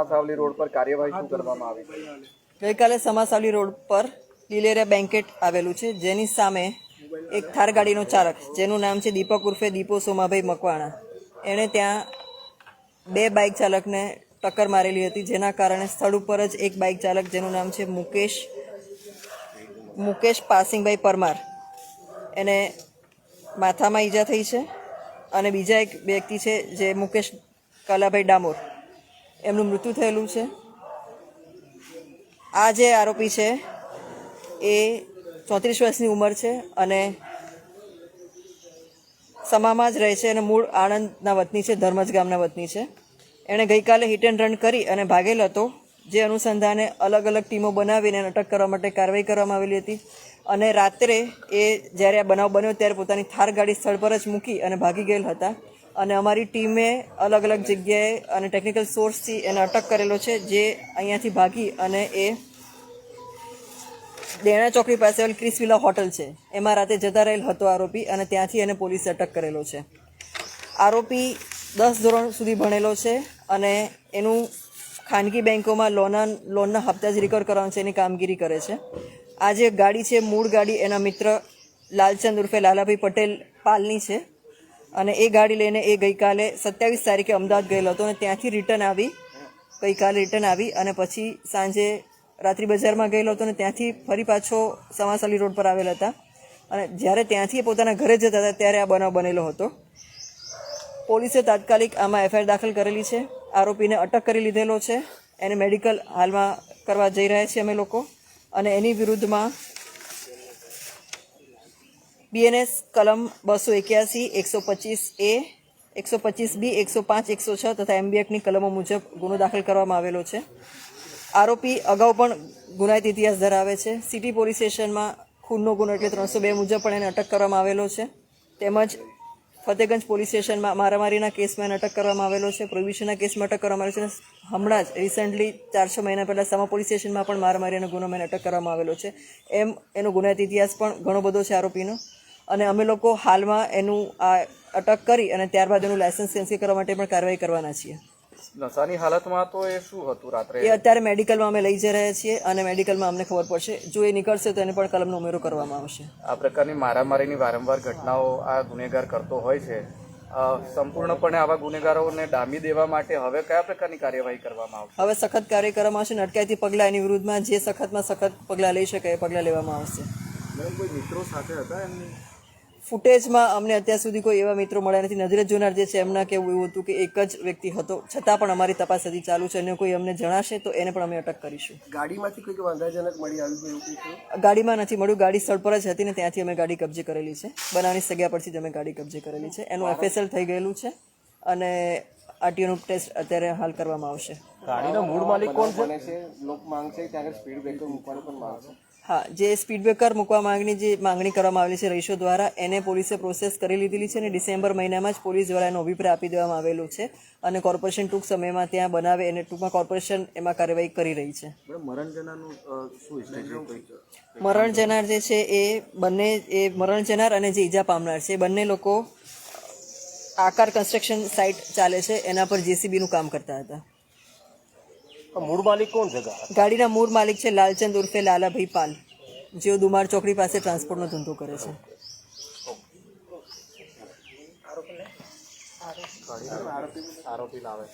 સમાસાવલી road પર કાર્યવાહી શું કરવામાં આવી? ગઈકાલે સમાસાવલી રોડ પર લિલેરિયા બેન્કેટ આવેલું છે, જેની સામે એક થાર ગાડીનો ચાલક જેનું નામ છે દીપક ઉર્ફે દીપો સોમાભાઈ મકવાણા, એણે ત્યાં બે બાઇક ચાલકને ટક્કર મારેલી હતી, જેના કારણે સ્થળ ઉપર જ એક બાઇક ચાલક જેનું નામ છે મુકેશ પાસિંગભાઈ પરમાર, એને માથામાં ઈજા થઈ છે અને બીજા એક વ્યક્તિ છે જે મુકેશ કલાભાઈ ડામોર, એમનું મૃત્યુ થયેલું છે. આ જે આરોપી છે એ 34 વર્ષની ઉંમર છે અને સમામાં જ રહે છે અને મૂળ આણંદના વતની છે, ધર્મજ ગામના વતની છે. એણે ગઈકાલે હિટ એન્ડ રન કરી અને ભાગેલ હતો, જે અનુસંધાને અલગ અલગ ટીમો બનાવીને અટક કરવા માટે કાર્યવાહી કરવામાં આવેલી હતી. અને રાત્રે એ જ્યારે આ બનાવ બન્યો ત્યારે પોતાની થાર ગાડી સ્થળ પર જ મૂકી અને ભાગી ગયેલ હતા. અને અમારી ટીમે અલગ અલગ જગ્યાએ અને ટેકનિકલ સોર્સથી એને અટક કરેલો છે, જે અહીંયાથી ભાગી અને એ દેણા ચોકડી પાસે ક્રિસ વિલા હોટલ છે એમાં રાતે જતા રહેલ હતો આરોપી, અને ત્યાંથી એને પોલીસે અટક કરેલો છે. આરોપી 10 ધોરણ સુધી ભણેલો છે અને એનું ખાનગી બેન્કોમાં લોનના હપ્તા જ રિકવર કરવાનું છે એની કામગીરી કરે છે. આ જે ગાડી છે મૂળ ગાડી એના મિત્ર લાલચંદ ઉર્ફે લાલાભાઈ પટેલ પાલની છે, અને એ ગાડી લઈને એ ગઈકાલે 27 તારીખે અમદાવાદ ગયેલો હતો અને ત્યાંથી ગઈકાલે રિટર્ન આવી અને પછી સાંજે રાત્રિ બજારમાં ગયેલો હતો અને ત્યાંથી ફરી પાછો સમાસાવલી રોડ પર આવેલા હતા. અને જ્યારે ત્યાંથી પોતાના ઘરે જતા હતા ત્યારે આ બનાવ બનેલો હતો. પોલીસે તાત્કાલિક આમાં એફઆઈઆર દાખલ કરેલી છે. આરોપીને અટક કરી લીધેલો છે. એને મેડિકલ હાલમાં કરવા જઈ રહ્યા છીએ અમે લોકો, અને એની વિરુદ્ધમાં બીએનએસ કલમ 281, 125A, 125B, 105, 106 તથા એમબી એક્ટની કલમો મુજબ ગુનો દાખલ કરવામાં આવેલો છે. આરોપી અગાઉ પણ ગુનાહિત ઇતિહાસ ધરાવે છે. સિટી પોલીસ સ્ટેશનમાં ખૂનનો ગુનો એટલે 302 મુજબ પણ એને અટક કરવામાં આવેલો છે. તેમજ ફતેગંજ પોલીસ સ્ટેશનમાં મારામારીના કેસમાં એને અટક કરવામાં આવેલો છે. પ્રોહિબિશનના કેસમાં અટક કરવામાં આવેલો છે. હમણાં જ રિસન્ટલી 4-6 મહિના પહેલાં સમા પોલીસ સ્ટેશનમાં પણ મારામારીનો ગુનો એને અટક કરવામાં આવેલો છે. એમ એનો ગુનાહિત ઇતિહાસ પણ ઘણો બધો છે આરોપીનો. અને અમે લોકો હાલમાં એનું આ અટક કરી અને ત્યારબાદ એનું લાયસન્સ કેન્સલ કરવા માટે પણ કાર્યવાહી કરવાના છીએ. નશાની હાલતમાં તો એ શું હતું રાત્રે? એ અત્યારે મેડિકલમાં અમે લઈ જઈ રહ્યા છીએ અને મેડિકલમાં અમને ખબર પડશે. જો એ નીકળશે તો એને પણ કલમનો ઉમેરો કરવામાં આવશે. આ પ્રકારની મારામારીની વારંવાર ઘટનાઓ આ ગુનેગાર કરતો હોય છે. સંપૂર્ણપણે આવા ગુનેગારોને ડામી દેવા માટે હવે કયા પ્રકારની કાર્યવાહી કરવામાં આવશે? હવે સખત કાર્ય કરવામાં આવશે અને અટકાયતી પગલાં એની વિરુદ્ધમાં જે સખતમાં સખત પગલાં લઈ શકે એ પગલાં લેવામાં આવશે. કોઈ મિત્રો સાથે હતા એમની? ફૂટેજમાં અમને અત્યાર સુધી કોઈ એવા મિત્રો મળ્યા નથી. નજરે જોનાર જે છે એમના કહેવું એવું હતું કે એક જ વ્યક્તિ હતો, છતાં પણ અમારી તપાસ હજી ચાલુ છે અને કોઈ અમને જણાશે તો એને પણ અમે અટક કરીશું. ગાડીમાંથી કોઈ વાંધાજનક મળી આવ્યું એવું કંઈ? ગાડીમાં નથી મળ્યું. ગાડી સ્થળ પર જ હતી ને ત્યાંથી અમે ગાડી કબજે કરેલી છે. બનાવની જગ્યા પરથી જ અમે ગાડી કબજે કરેલી છે. એનું FSL થઈ ગયેલું છે અને આરટીઓનું ટેસ્ટ અત્યારે હાલ કરવામાં આવશે. ગાડીનો મૂળ માલિક કોણ છે? લોક માંગ છે ત્યાં સ્પીડ બ્રેકર મૂકવાની પણ માંગ છે. હા, જે સ્પીડ બ્રેકર મૂકવા માંગણી કરવામાં આવેલી છે રહીશો દ્વારા, એને પોલીસે પ્રોસેસ કરી લીધેલી છે અને ડિસેમ્બર મહિનામાં જ પોલીસ દ્વારા એનો અભિપ્રાય આપી દેવામાં આવેલો છે અને કોર્પોરેશન ટૂંક સમયમાં ત્યાં બનાવે અને ટૂંકમાં કોર્પોરેશન એમાં કાર્યવાહી કરી રહી છે. મરણ જનાર જે છે એ મરણ જનાર અને જે ઈજા પામનાર છે એ બંને લોકો આકાર કન્સ્ટ્રક્શન સાઇટ ચાલે છે એના પર JCBનું કામ કરતા હતા. મૂળ માલિક કોણ છે? ગાડીના મૂળ માલિક છે લાલચંદ ઉર્ફે લાલાભાઈ પાલ, જેઓ દુમાર ચોકડી પાસે ટ્રાન્સપોર્ટનો ધંધો કરે છે. આરોપી લાવે